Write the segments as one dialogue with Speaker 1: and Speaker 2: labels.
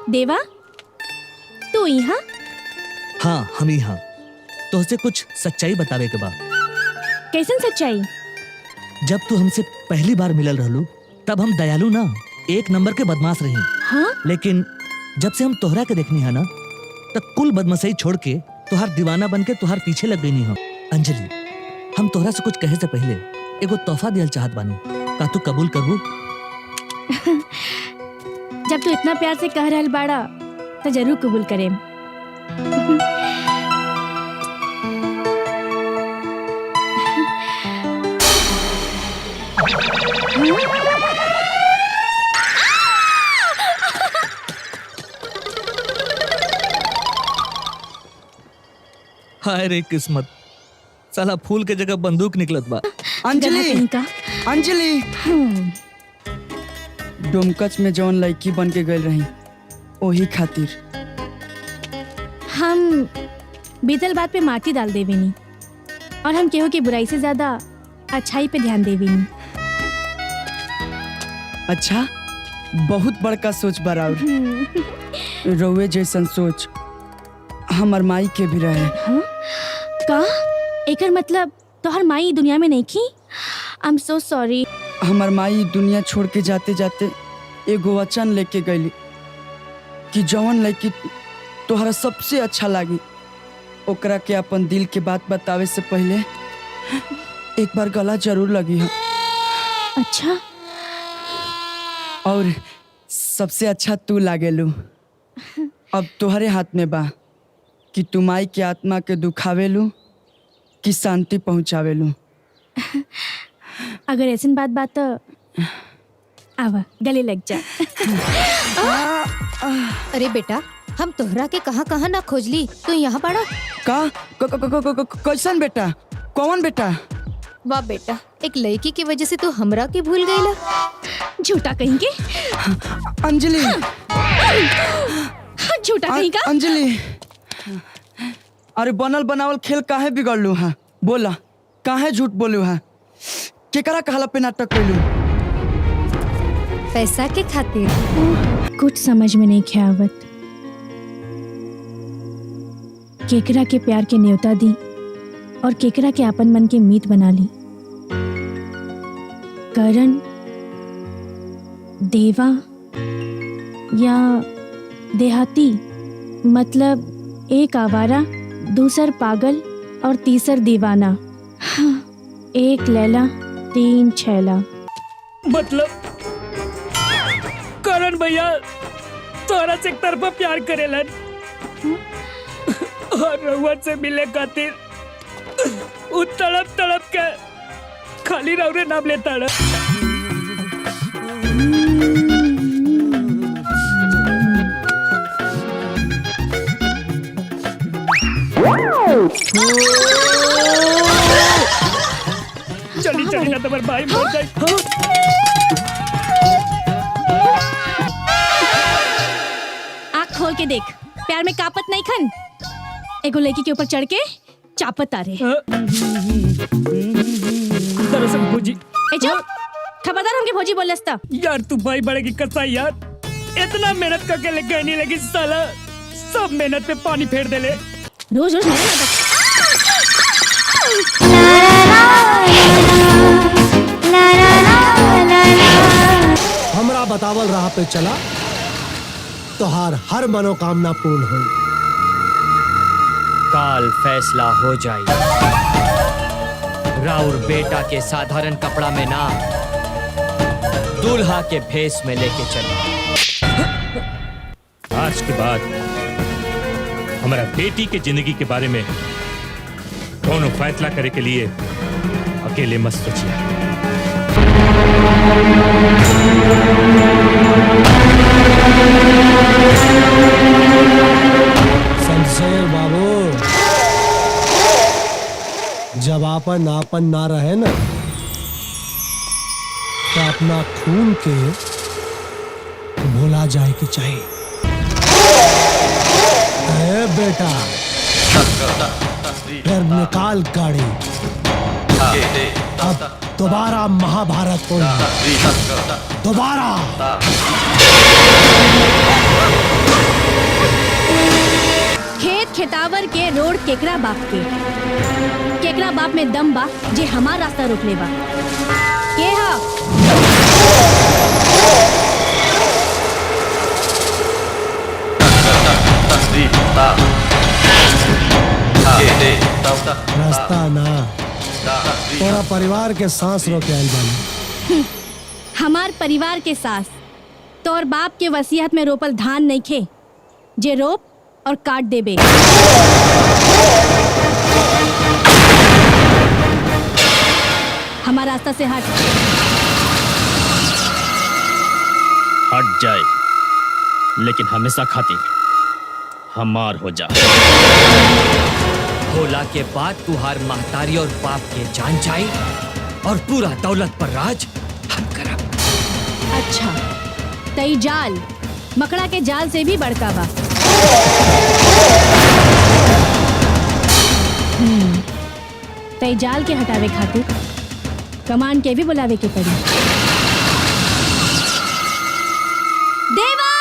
Speaker 1: देवा, तू यहाँ?
Speaker 2: हाँ, हम यहाँ। तुझसे कुछ सच्चाई बतावे के बा।
Speaker 1: कैसन सच्चाई?
Speaker 2: जब तू हमसे पहली बार मिलल रहलू तब हम दयालु ना, एक नंबर के बदमाश रही।
Speaker 1: हाँ?
Speaker 2: लेकिन जब से हम तोहरा के देखनी है ना, तब कुल बदमाशी छोड़ के तुहार दीवाना बन के तुहार पीछे लग गई हम। अंजलि, हम तोहरा से कुछ कहे से पहले एगो तोहफा दियल चाहत बानी, का तू कबूल करबू?
Speaker 1: जब तू इतना प्यार से कह रहल बाड़ा तो जरूर कबूल करेम।
Speaker 2: हाय रे किस्मत, साला फूल के जगह बंदूक निकलत बा।
Speaker 3: अंजलि,
Speaker 1: का?
Speaker 3: अंजलि, डोमकच में जौन लड़की बन के गई रही ओही खातिर
Speaker 1: हम बीतल बात पे माटी डाल देवेनी और हम केहू की बुराई से ज्यादा अच्छाई पे ध्यान देवेनी।
Speaker 3: अच्छा, बहुत बड़का सोच बराबर। रउए जैसन सोच हमर माई के भी रहे।
Speaker 1: का? एकर मतलब तोहर माई दुनिया में नहीं की? I am so sorry.
Speaker 3: हमर माई दुनिया छोड़ के जाते जाते एगो वचन लेके गईली कि जौन लड़की तोहरा सबसे अच्छा लागी ओकरा के अपन दिल के बात बतावे से पहले एक बार गला जरूर लगी है।
Speaker 1: अच्छा?
Speaker 3: और सबसे अच्छा तू लागेलू। अब तोहरे हाथ में बा कि तू माई के आत्मा के दुखावेलू कि शांति पहुँचावेलू।
Speaker 1: अगर ऐसी बात तो आवा गले लग जा।
Speaker 4: अरे बेटा, हम तोहरा के कहाँ कहाँ ना खोजली, तू यहाँ पड़ा?
Speaker 3: कैसन बेटा? कौन बेटा?
Speaker 4: वाह बेटा, एक लड़की की वजह से तू हमरा के भूल गईला।
Speaker 1: झूठा कहेंगे?
Speaker 3: अंजलि,
Speaker 1: झूठा कहेंगा?
Speaker 3: अंजलि, अरे बनल बनावल खेल काहे बिगड़लू है? बोला, काहे झूठ बोलू है? केकरा कहला पे नाटक कैलू?
Speaker 4: पैसा के खातिर।
Speaker 1: कुछ समझ में नहीं ख्यावत। केकरा के प्यार के न्योता दी और केकरा के अपन मन के मीत बना ली। करण, देवा या देहाती, मतलब एक आवारा, दूसर पागल और तीसर दीवाना। एक लैला, तीन छैला।
Speaker 5: मतलब करण भैया तोरा से एक तरफा प्यार करेलन और रउआ से मिले खातिर उ तड़प तड़प के खाली रउरे नाम लेता रह। चली चली ना तुम्हारे भाई मर जाए।
Speaker 1: आँख खोल के देख, प्यार में कापत नहीं खन। एगो लड़की के ऊपर चढ़ के चापत आ रहे।
Speaker 5: दरअसल भौजी।
Speaker 1: ए चुप, खबरदार हमके भौजी बोल लस्ता।
Speaker 5: यार तू भाई बड़े की कसाई यार, इतना मेहनत करके लेके नहीं लगी साला, सब मेहनत पे पानी फेर दे ले।
Speaker 1: रोज रोज मेरे नाटक।
Speaker 6: हमरा बतावल राह पे चला तो हर मनोकामना पूर्ण हो।
Speaker 7: काल फैसला हो जाए। राउर बेटा के साधारण कपड़ा में ना, दूल्हा के भेष में लेके चले।
Speaker 8: आज के बाद हमारा बेटी के जिंदगी के बारे में कौन फैसला करे के लिए अकेले मत सोचिए।
Speaker 6: संशय बाबू, जब आपन आपन ना रहे ना तो अपना खून के भुला जाए के चाहिए। ए बेटा, फिर निकाल गाड़ी। अब दोबारा महाभारत होगी, दोबारा।
Speaker 1: खेतावर के रोड केकरा बाप के? केकरा बाप में दम बा जे हमार रास्ता रोक ले बा? के हा?
Speaker 6: रास्ता ना, तोरा परिवार के सांस रोके आइल बानी।
Speaker 1: हमार परिवार के सास तोर बाप के वसीयत में रोपल धान नहीं खे जे रोप और काट देबे। हमारा रास्ता से हट।
Speaker 9: हट जाए, लेकिन हमेशा खातिर हमार हो जा।
Speaker 7: होला के बाद तुहार महतारी और बाप के जान जाए और पूरा दौलत पर राज हम करब।
Speaker 1: अच्छा, तई जाल मकड़ा के जाल से भी बड़का बा। तई जाल के हटावे खातिर कमान के भी बुलावे के पड़ी। देवा!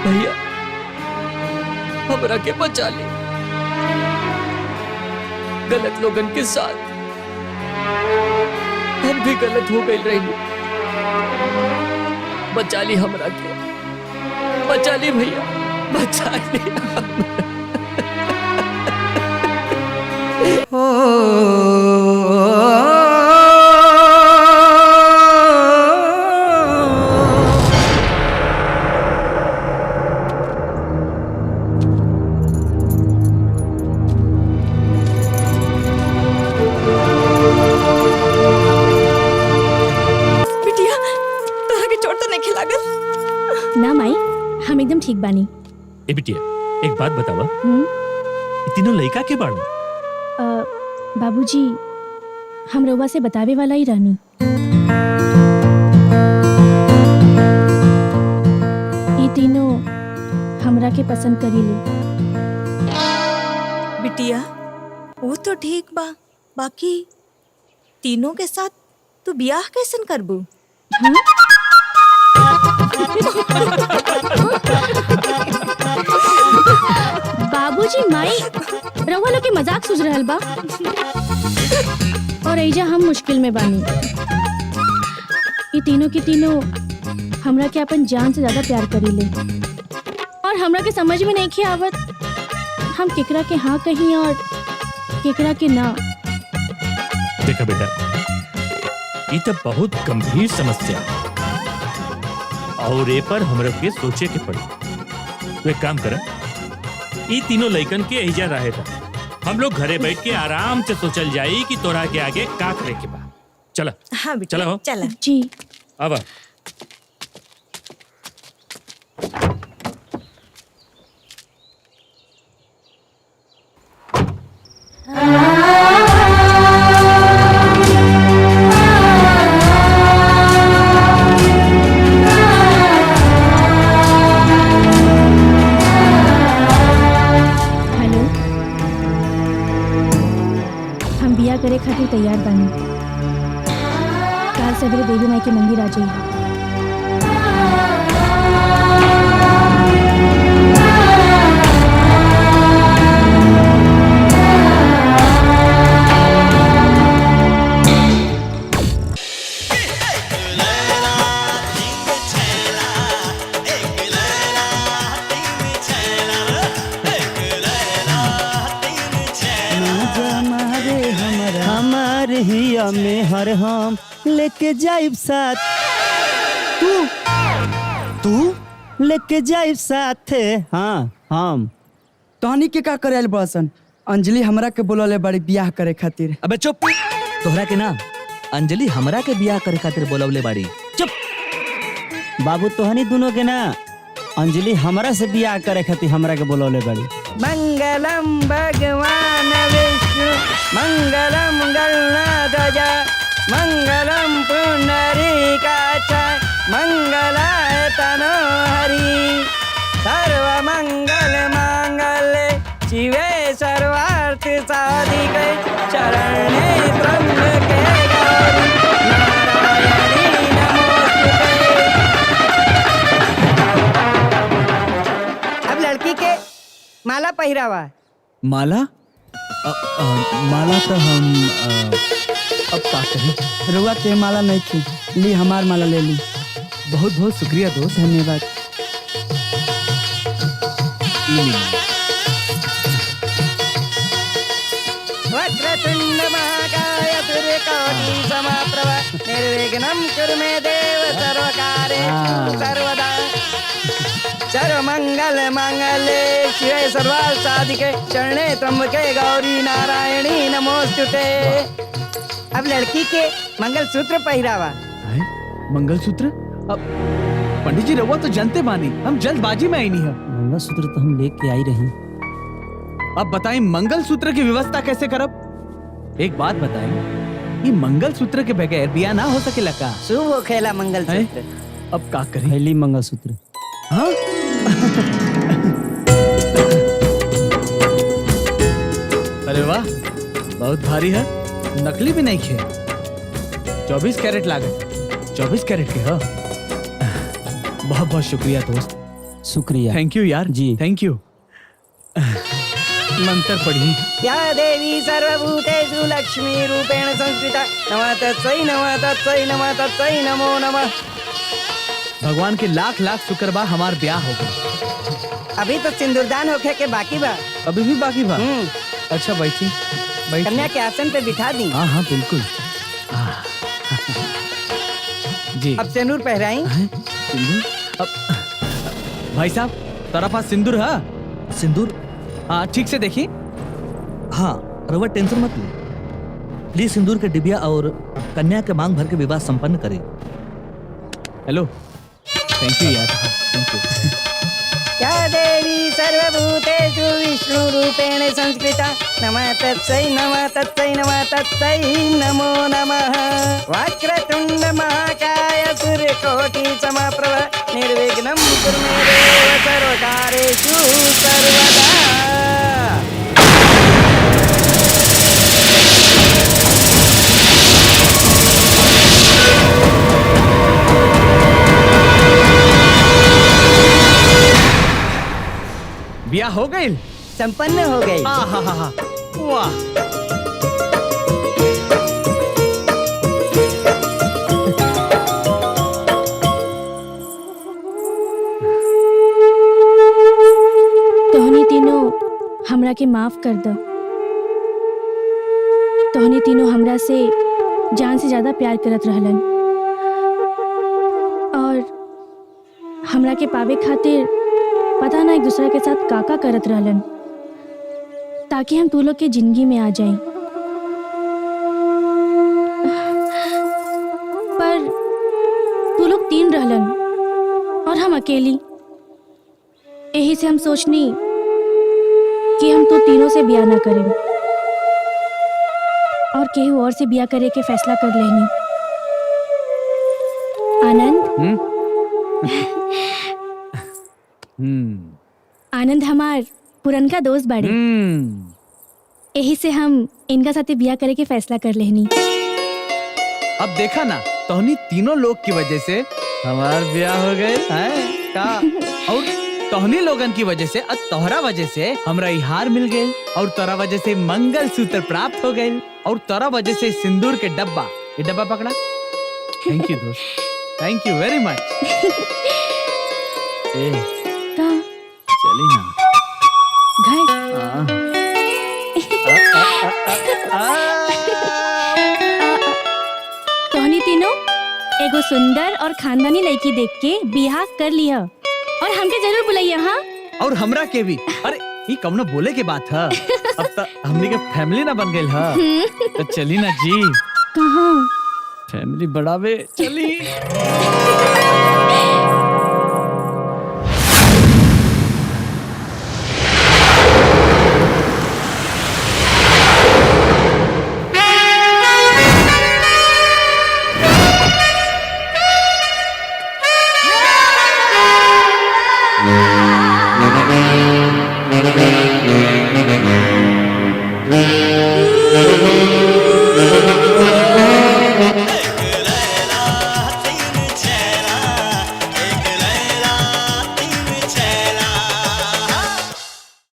Speaker 7: भैया हमरा के बचा ले, गलत लोगन के साथ हम भी गलत हो गए रही। बचा ली हमरा के, बचा ली भैया, बचा ली।
Speaker 1: ना माई, हम एकदम ठीक बानी।
Speaker 8: ए बिटिया, एक बात बतावा, तीनों लड़का के बाड़ू?
Speaker 1: बाबूजी, हम रउआ से बतावे वाला ही रहनी। ये तीनों हमरा के पसंद करीले।
Speaker 10: बिटिया, वो तो ठीक बा, बाकी तीनों के साथ तू ब्याह कैसन करबू?
Speaker 1: बाबूजी, माई रउआ लोग के मजाक सूझ रहल बा और ऐजा हम मुश्किल में बानी। ये तीनों की तीनों हमरा के अपन जान से ज्यादा प्यार करीले और हमरा के समझ में नहीं किया आवत हम केकरा के हाँ कहीं और केकरा के ना।
Speaker 8: देखा बेटा, ये तो बहुत गंभीर समस्या है और ए पर हमरा के सोचे के पड़ी। तो एक काम कर, ये तीनों लइकन के एहिजा रहे था, हम लोग घरे बैठ के आराम से सोचल जाई कि तोरा के आगे का करे के बा। चला
Speaker 10: हाँ बेटा,
Speaker 8: चला हो
Speaker 10: चला।
Speaker 1: जी
Speaker 8: अब
Speaker 1: हेलो, हम बिया करे खातिर तैयार बानी। काल सवेरे देवी माई के मंदिर आ जाइए।
Speaker 3: हमार हिया में हर हम लेके जाइब साथ। तू लेके जाइब साथे। हाँ हम तहनी के का करे बसन। अंजलि हमरा के बोलले बड़ी बियाह करे खातिर।
Speaker 2: अबे चुप, तोहरा के ना अंजलि हमरा के बियाह करे खातिर बोलवले बाड़ी। चुप।
Speaker 3: बाबू तोहनी दोनों के ना अंजलि हमरा से बियाह करे खातिर हमरा के बोलले बड़ी। मंगलम भगवान विष्णु मंगलम गणनाथ मंगलम पुंडरीकाक्ष मंगलाय तनोहरि सर्व मंगल मांगल्ये शिवे सर्वार्थ साधिके शरण्ये त्र्यंबके गौरी नारायणी नमोस्तुते। अब लड़की के माला पहिरावा।
Speaker 2: माला? माला तो हम अब का करें?
Speaker 3: रुआ के माला नहीं थी, ली हमार माला ले ली।
Speaker 2: बहुत बहुत शुक्रिया दोस्त।
Speaker 3: धन्यवाद। वक्रतुंड महाकाय सूर्यकोटि समप्रभ निर्विघ्नं कुरु मे देव सर्वकार्येषु सर्वदा। सर्वमंगल मांगल्ये शिवे सर्वार्थ साधिके शरण्ये त्र्यंबके गौरी नारायणी नमोस्तुते। अब लड़की के मंगलसूत्र पहिरावा।
Speaker 2: मंगलसूत्र? अब पंडित जी रहुआ तो जानते बानी हम जल्दबाजी में आई नहीं है।
Speaker 3: मंगलसूत्र तो हम लेके आई रही।
Speaker 2: अब बताएं मंगलसूत्र की व्यवस्था कैसे करब? एक बात बताएं, ये मंगलसूत्र के बगैर बिया ना हो सकेला का?
Speaker 3: शुभ हो खेला मंगलसूत्र।
Speaker 2: अब का करें?
Speaker 3: पहली मंगलसूत्र।
Speaker 2: हाँ? अरे वाह, बहुत भारी है, नकली भी नहीं खे। 24 कैरेट लागत। 24 कैरेट के हाँ। बहुत बहुत शुक्रिया दोस्त।
Speaker 3: शुक्रिया।
Speaker 2: थैंक यू यार जी, थैंक यू। मंत्र पढ़ी।
Speaker 3: या देवी सर्वभूतेषु लक्ष्मी रूपेण संस्कृता नमः तत्सै नमः तत्सै नमः तत्सै नमो नमः।
Speaker 2: भगवान के लाख लाख शुक्र बा हमार ब्याह हो गया।
Speaker 3: अभी तो सिंदूरदान होके के बाकी बा।
Speaker 2: अभी भी बाकी बा? अच्छा बैठी।
Speaker 3: कन्या के आसन पे बिठा दी।
Speaker 2: हाँ हाँ बिल्कुल। जी।
Speaker 3: अब सिंदूर पहराई।
Speaker 2: सिंदूर? अब भाई साहब तेरा पास सिंदूर है? सिंदूर? हाँ ठीक से देखिए। हाँ रवा टेंशन मत लो, प्लीज सिंदूर के डिबिया और कन्या के मांग भर के विवाह संपन्न करें। हेलो, थैंक यू यार, थैंक यू।
Speaker 3: या देवी सर्वभूतेषु विष्णु रूपेण संस्कृता नमः तत्सै नमः तत्सै नमः तत्सै नमो नमः। वक्रतुंड महाकाय सूर्यकोटि समप्रभ निर्विघ्नं कुरु मे देव सर्वकार्येषु सर्वदा।
Speaker 2: ब्याह हो गई?
Speaker 3: संपन्न हो गई।
Speaker 2: हाँ वाह।
Speaker 1: के माफ कर दो। तोहनी तीनों हमरा से जान से ज्यादा प्यार करत रहलन और हमरा के पावे खातिर पता ना एक दूसरा के साथ काका करत रहलन ताकि हम तू लोग के जिंदगी में आ जाएं। पर तू लोग 3 रहलन और हम अकेली। यही से हम सोचनी कि हम तो तीनों से ब्याह ना करें और केहू और से ब्याह करे के फैसला कर लेनी। आनंद आनंद हमार पुरनका दोस्त बाड़े। यही से हम इनका साथे ब्याह करे के फैसला कर लेनी।
Speaker 11: अब देखा ना तोहनी तीनों लोग की वजह से हमार ब्याह हो गए हैं का। और तोहनी लोगन की वजह से और तोहरा वजह से हमरा ई हार मिल गए और तोरा वजह से मंगल सूत्र प्राप्त हो गए और तोरा वजह से सिंदूर के डब्बा, ये डब्बा पकड़ा। थैंक यू दोस्त, थैंक यू वेरी मच। चली ना
Speaker 1: घर। तोहनी तीनों एगो सुंदर और खानदानी लड़की देख के बियाह कर लिया और हमके जरूर बुलाइया। हाँ,
Speaker 11: और हमरा के भी। अरे ये कम ना बोले के बात है। अब तक हमने के फैमिली ना बन गई है तो चली ना जी।
Speaker 1: कहाँ
Speaker 11: फैमिली बढ़ावे चली।
Speaker 12: Thank you.